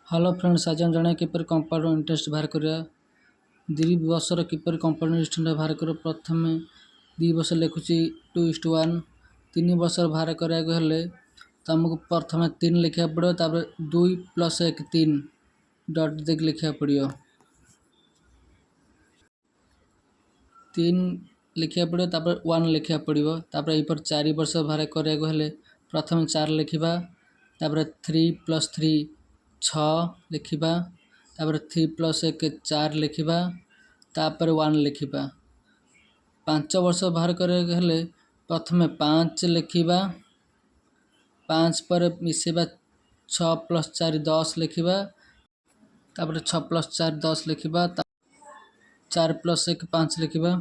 Hello friends, आज हम जाना किपर कंपाउंड इंटरेस्ट बाहर करिया। 2 वर्षर किपर कंपाउंड इंटरेस्ट बाहर कर। प्रथम 2 वर्ष लिखुची 2:1। 3 वर्ष बाहर कराया हेले तुमको प्रथम 3 लिखा पड़ो, तापर 2 + 1 3 डट देख लिखा पड़ो। 3 लिखा पड़ो, तापर 1 लिखा पड़ो। तापर यपर 4 वर्ष बाहर कराया हेले प्रथम 4 लिखा, तापर 3 + 3 6 लिखा, तापर 3 + 1 4 लिखा, तापर 1 लिखा। 5 वर्ष बाहर कराया हेले प्रथम 5 लिखा, 5 पर मिसेबा 6 + 4 10 लिखा, तापर 6 + 4 10 लिखा, 4 + 1 5 लिखा,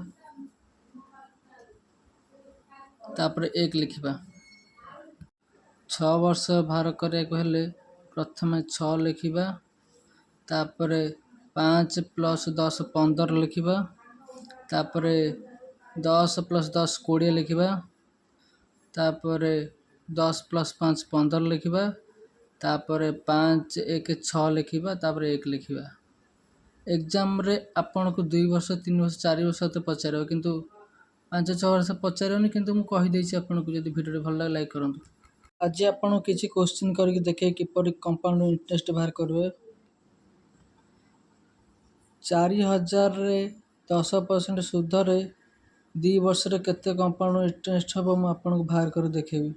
तापर 1 लिखा। 6 वर्ष बाहर कराया हेले प्रथम 6 लिखा, तापर 5 + 10 15 लिखा, तापर 10 + 10 20 लिखा, तापर 10 + 5 15 लिखा, तापर 5 1 6 लिखा, तापर 1 लिखा। एग्जाम रे आपन को 2 वर्ष 3 वर्ष 4 वर्ष तो पचार, किंतु 5 6 वर्ष पचारनी, किंतु मु कहि देछि आपन को। यदि वीडियो भल लागे लाइक करंतु। आज आपन किछि क्वेश्चन करके देखे किपर कंपाउंड इंटरेस्ट बाहर करबे। 4000 रे 10% सुध रे 2 वर्ष रे केते कंपाउंड इंटरेस्ट हबो, मु आपन को बाहर कर देखेबी।